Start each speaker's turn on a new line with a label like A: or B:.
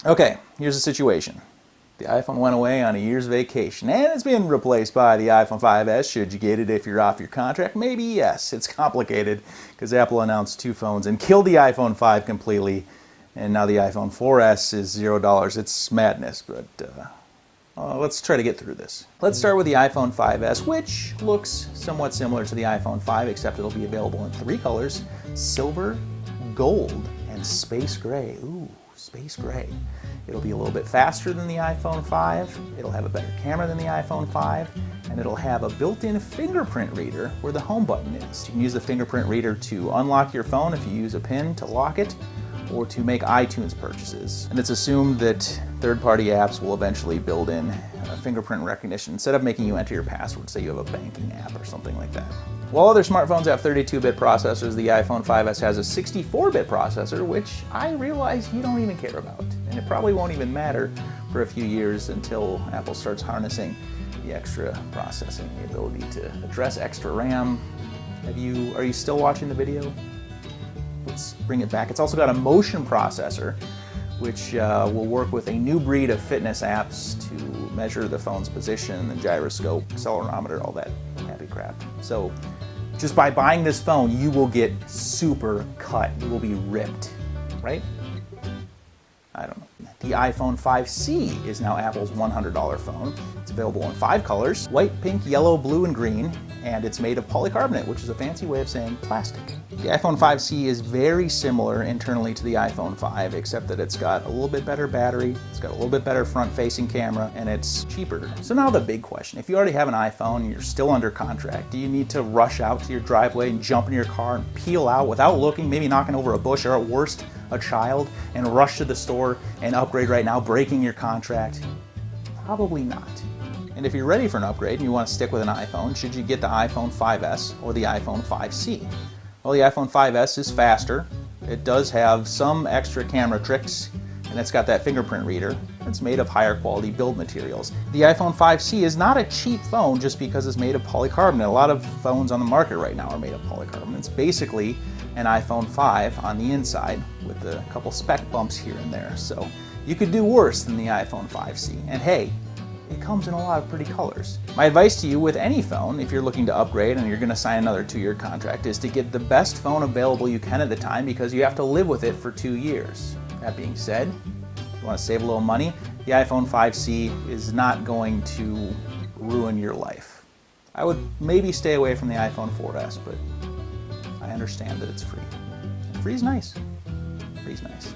A: Okay, here's the situation. The iPhone went away on a year's vacation, and it's been replaced by the iPhone 5S. Should you get it if you're off your contract? Maybe yes. It's complicated because Apple announced two phones and killed the iPhone 5 completely, and now the iPhone 4S is $0. It's madness, but let's try to get through this. Let's start with the iPhone 5S, which looks somewhat similar to the iPhone 5, except it'll be available in three colors: silver, gold, and space gray. Ooh, space gray. It'll be a little bit faster than the iPhone 5, it'll have a better camera than the iPhone 5, and it'll have a built-in fingerprint reader where the home button is. You can use the fingerprint reader to unlock your phone if you use a PIN to lock it, or to make iTunes purchases. And it's assumed that third-party apps will eventually build in fingerprint recognition instead of making you enter your password, say you have a banking app or something like that. While other smartphones have 32-bit processors, the iPhone 5S has a 64-bit processor, which I realize you don't even care about. And it probably won't even matter for a few years until Apple starts harnessing the extra processing, the ability to address extra RAM. Are you still watching the video? Let's bring it back. It's also got a motion processor, which will work with a new breed of fitness apps to measure the phone's position, the gyroscope, accelerometer, all that happy crap. So just by buying this phone, you will get super cut. You will be ripped, right? I don't know. The iPhone 5C is now Apple's $100 phone. It's available in 5 colors: white, pink, yellow, blue, and green, and it's made of polycarbonate, which is a fancy way of saying plastic. The iPhone 5C is very similar internally to the iPhone 5, except that it's got a little bit better battery, it's got a little bit better front-facing camera, and it's cheaper. So now the big question: if you already have an iPhone and you're still under contract, do you need to rush out to your driveway and jump in your car and peel out without looking, maybe knocking over a bush, or at worst, a child, and rush to the store and upgrade right now, breaking your contract? Probably not. And if you're ready for an upgrade and you want to stick with an iPhone, should you get the iPhone 5S or the iPhone 5C? Well, the iPhone 5S is faster. It does have some extra camera tricks, and it's got that fingerprint reader. It's made of higher quality build materials. The iPhone 5C is not a cheap phone just because it's made of polycarbonate. A lot of phones on the market right now are made of polycarbonate. It's basically an iPhone 5 on the inside with a couple spec bumps here and there. So you could do worse than the iPhone 5C. And hey, it comes in a lot of pretty colors. My advice to you with any phone, if you're looking to upgrade and you're going to sign another 2-year contract, is to get the best phone available you can at the time, because you have to live with it for 2 years. That being said, if you want to save a little money, the iPhone 5C is not going to ruin your life. I would maybe stay away from the iPhone 4S, but I understand that it's free. And free's nice. Free's nice.